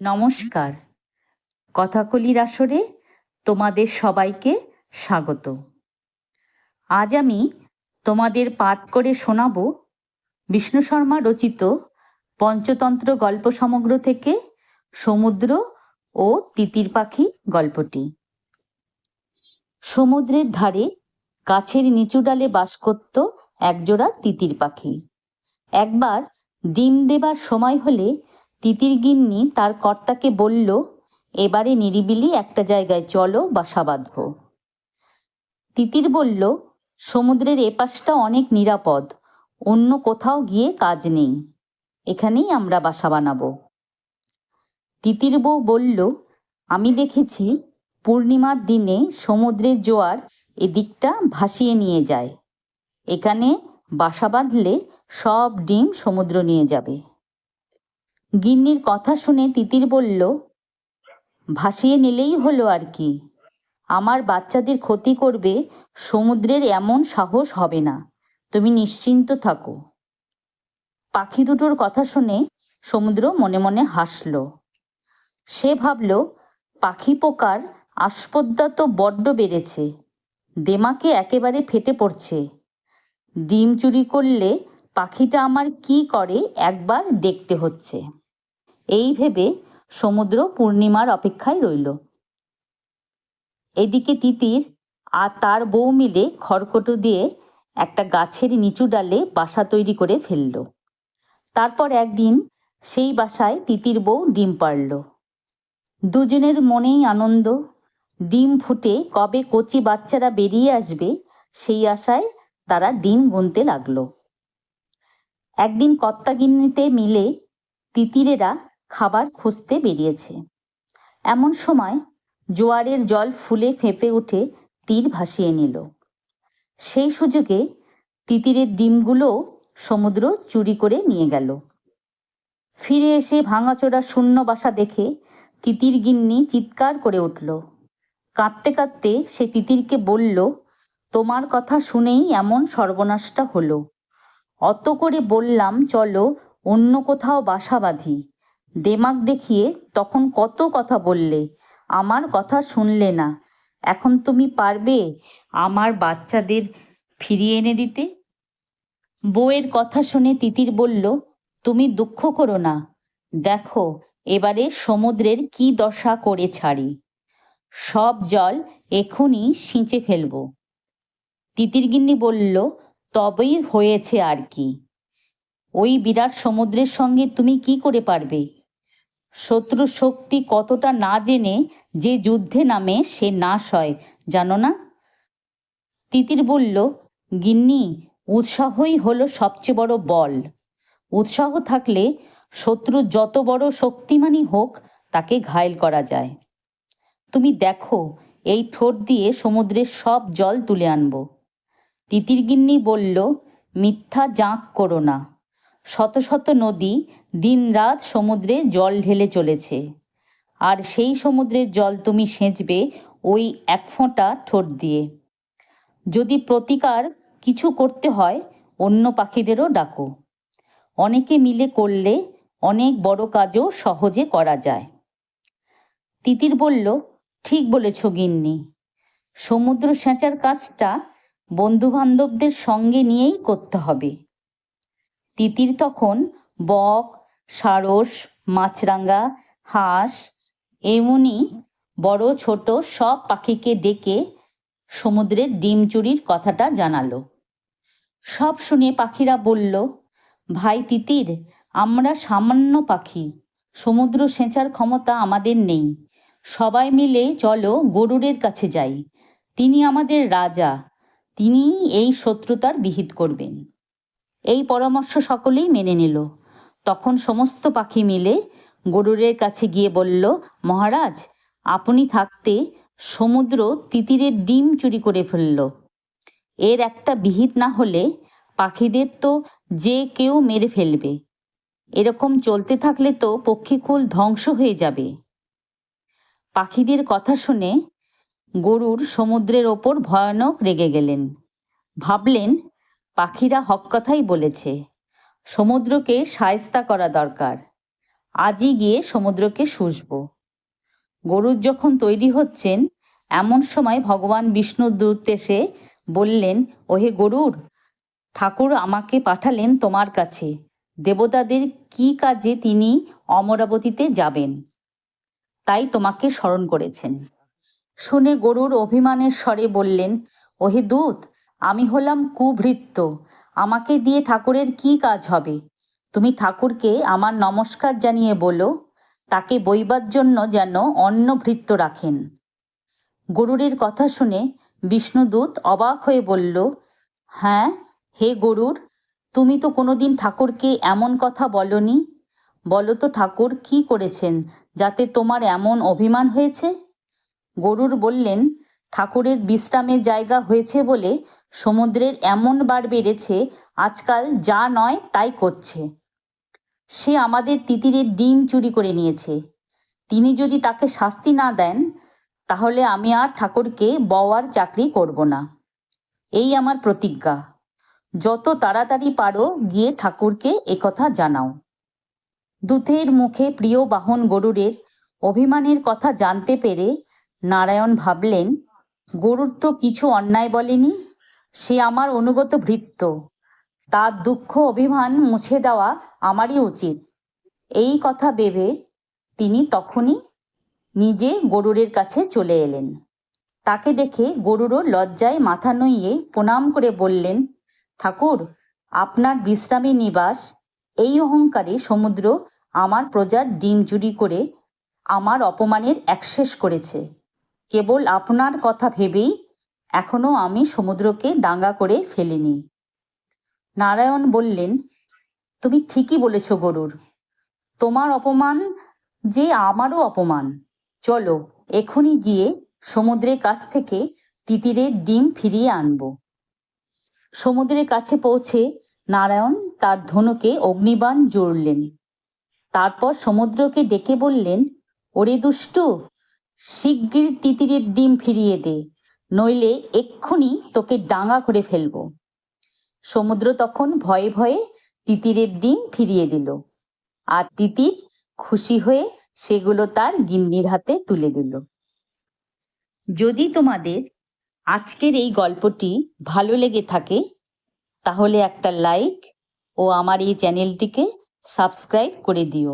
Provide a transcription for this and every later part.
নমস্কার। কথাকলির আসরে তোমাদের সবাইকে স্বাগত। আজ আমি তোমাদের পাঠ করে শোনাব বিষ্ণু শর্মা রচিত পঞ্চতন্ত্র গল্প সমগ্র থেকে সমুদ্র ও তিতির পাখি গল্পটি। সমুদ্রের ধারে গাছের নিচু ডালে বাস করত একজোড়া তিতির পাখি। একবার ডিম দেবার সময় হলে তিতির গিন্নি তার কর্তাকে বলল, এবারে নিরিবিলি একটা জায়গায় চলো বাসা বাঁধব। তিতির বলল, সমুদ্রের এপাশটা অনেক নিরাপদ, অন্য কোথাও গিয়ে কাজ নেই, এখানেই আমরা বাসা বানাবো। তিতির বউ বলল, আমি দেখেছি পূর্ণিমার দিনে সমুদ্রের জোয়ার এদিকটা ভাসিয়ে নিয়ে যায়, এখানে বাসা বাঁধলে সব ডিম সমুদ্র নিয়ে যাবে। গিন্নির কথা শুনে তিতির বলল, ভাসিয়ে নিলেই হলো আর কি, আমার বাচ্চাদের ক্ষতি করবে সমুদ্রের এমন সাহস হবে না, তুমি নিশ্চিন্ত থাকো। পাখি দুটোর কথা শুনে সমুদ্র মনে মনে হাসল। সে ভাবল, পাখি পোকার আস্পর্ধা তো বড্ড বেড়েছে, দেমাকে একেবারে ফেটে পড়ছে। ডিম চুরি করলে পাখিটা আমার কি করে একবার দেখতে হচ্ছে। এই ভেবে সমুদ্র পূর্ণিমার অপেক্ষায় রইল। এদিকে তিতির আর তার বউ মিলে খড়কুটো দিয়ে একটা গাছের নিচু ডালে বাসা তৈরি করে ফেলল। তারপর একদিন সেই বাসায় তিতির বউ ডিম পাড়ল। দুজনের মনেই আনন্দ, ডিম ফুটে কবে কচি বাচ্চারা বেরিয়ে আসবে সেই আশায় তারা দিন গুনতে লাগলো। একদিন কর্তা গিন্নিতে মিলে তিতিরেরা খাবার খুঁজতে বেরিয়েছে। এমন সময় জোয়ারের জল ফুলে ফেঁপে উঠে তীর ভাসিয়ে নিল। সেই সুযোগে তিতিরের ডিমগুলো সমুদ্র চুরি করে নিয়ে গেল। ফিরে এসে ভাঙাচোরা শূন্য বাসা দেখে তিতির গিন্নি চিৎকার করে উঠল। কাঁদতে কাঁদতে সে তিতিরকে বলল, তোমার কথা শুনেই এমন সর্বনাশটা হলো। অত করে বললাম চলো অন্য কোথাও বাসা বাঁধি, দেমাক দেখিয়ে তখন কত কথা বললে, আমার কথা শুনলে না। এখন তুমি পারবে আমার বাচ্চাদের ফিরিয়ে এনে দিতে? বউয়ের কথা শুনে তিতির বলল, তুমি দুঃখ করো না, দেখো এবারে সমুদ্রের কি দশা করে ছাড়ি, সব জল এখনই সিঁচে ফেলব। তিতির গিন্নি বলল, তবেই হয়েছে আর কি, ওই বিরাট সমুদ্রের সঙ্গে তুমি কি করে পারবে? শত্রু শক্তি কতটা না জেনে যে যুদ্ধে নামে সে নাশ হয়, জানো না? তিতির বলল, গিন্নি, উৎসাহই হলো সবচেয়ে বড় বল। উৎসাহ থাকলে শত্রু যত বড় শক্তিমানই হোক তাকে ঘায়েল করা যায়। তুমি দেখো এই ঠোঁট দিয়ে সমুদ্রের সব জল তুলে আনব। তিতির গিন্নি বলল, মিথ্যা জাঁক করো না, শত শত নদী দিনরাত সমুদ্রে জল ঢেলে চলেছে, আর সেই সমুদ্রের জল তুমি সেঁচবে ওই এক ফোঁটা ঠোঁট দিয়ে। যদি প্রতিকার কিছু করতে হয় অন্য পাখিদেরও ডাকো, অনেকে মিলে করলে অনেক বড় কাজও সহজে করা যায়। তিতির বলল, ঠিক বলেছ গিন্নি, সমুদ্র সেঁচার কাজটা বন্ধুবান্ধবদের সঙ্গে নিয়েই করতে হবে। তিতির তখন বক, সারস, মাছরাঙা, হাঁস এমনি বড় ছোট সব পাখিকে ডেকে সমুদ্রের ডিম চুরির কথাটা জানালো। সব শুনে পাখিরা বলল, ভাই তিতির, আমরা সামান্য পাখি, সমুদ্র সেঁচার ক্ষমতা আমাদের নেই, সবাই মিলে চলো গরুরের কাছে যাই, তিনি আমাদের রাজা, তিনিই এই শত্রুতার বিহিত করবেন। এই পরামর্শ সকলেই মেনে নিল। তখন সমস্ত পাখি মিলে গরুরের কাছে গিয়ে বলল, মহারাজ, আপনি থাকতে সমুদ্র তিতিরের ডিম চুরি করে ফেলল, এর একটা বিহিত না হলে পাখিদের তো যে কেউ মেরে ফেলবে, এরকম চলতে থাকলে তো পক্ষীকুল ধ্বংস হয়ে যাবে। পাখিদের কথা শুনে গরুর সমুদ্রের ওপর ভয়ানক রেগে গেলেন। ভাবলেন, পাখিরা হক কথাই বলেছে, সমুদ্রকে শায়েস্তা করা দরকার। আজই গিয়ে সমুদ্রকে শুষব। গরুর যখন তৈরি হচ্ছেন এমন সময় ভগবান বিষ্ণুর দূত এসে বললেন, ওহে গরুর, ঠাকুর আমাকে পাঠালেন তোমার কাছে। দেবতাদের কি কাজে তিনি অমরাবতীতে যাবেন, তাই তোমাকে স্মরণ করেছেন। শুনে গরুর অভিমানের স্বরে বললেন, ওহে দূত, আমি হলাম কুভৃত্য, আমাকে দিয়ে ঠাকুরের কি কাজ হবে? তুমি ঠাকুরকে আমার নমস্কার জানিয়ে বলো তাকে বইবার জন্য যেন অন্য ভৃত্য রাখেন। গরুরের কথা শুনে বিষ্ণুদূত অবাক হয়ে বলল, হ্যাঁ হে গরুর, তুমি তো কোনোদিন ঠাকুরকে এমন কথা বলনি। বলো তো ঠাকুর কি করেছেন যাতে তোমার এমন অভিমান হয়েছে? গরুর বললেন, ঠাকুরের বিশ্রামের জায়গা হয়েছে বলে সমুদ্রের এমন বার বেড়েছে, আজকাল যা নয় তাই করছে। সে আমাদের তিতিরের ডিম চুরি করে নিয়েছে। তিনি যদি তাকে শাস্তি না দেন তাহলে আমি আর ঠাকুরকে বওয়ার চাকরি করব না। এই আমার প্রতিজ্ঞা। যত তাড়াতাড়ি পারো গিয়ে ঠাকুরকে একথা জানাও। দূতের মুখে প্রিয় বাহন গরুরের অভিমানের কথা জানতে পেরে নারায়ণ ভাবলেন, গরুর তো কিছু অন্যায় বলেনি, সে আমার অনুগত ভৃত্য, তার দুঃখ অভিমান মুছে দেওয়া আমারই উচিত। এই কথা ভেবে তিনি তখনই নিজে গরুরের কাছে চলে এলেন। তাকে দেখে গরুরও লজ্জায় মাথা নুইয়ে প্রণাম করে বললেন, ঠাকুর, আপনার বিশ্রামী নিবাস, এই অহংকারে সমুদ্র আমার প্রজার ডিম চুরি করে আমার অপমানের একশেষ করেছে। কেবল আপনার কথা ভেবেই এখনো আমি সমুদ্রকে দাঙ্গা করে ফেলিনি। নারায়ণ বললেন, তুমি ঠিকই বলেছ গরুর, তোমার অপমান যে আমারও অপমান। চলো এখনই গিয়ে সমুদ্রের কাছ থেকে তিতিরের ডিম ফিরিয়ে আনব। সমুদ্রের কাছে পৌঁছে নারায়ণ তার ধনুকে অগ্নিবাণ জুড়লেন। তারপর সমুদ্রকে ডেকে বললেন, ওরে দুষ্টু, শিগগির তিতিরের ডিম ফিরিয়ে দে, নইলে এক্ষুনি তোকে ডাঙা করে ফেলব। সমুদ্র তখন ভয়ে ভয়ে তিতিরের ডিম ফিরিয়ে দিল, আর তিতির খুশি হয়ে সেগুলো তার গিন্নির হাতে তুলে দিল। যদি তোমাদের আজকের এই গল্পটি ভালো লেগে থাকে তাহলে একটা লাইক ও আমার এই চ্যানেলটিকে সাবস্ক্রাইব করে দিও,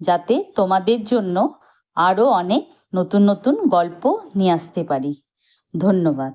যাতে তোমাদের জন্য আরও অনেক নতুন নতুন গল্প নিয়ে আসতে পারি। ধন্যবাদ।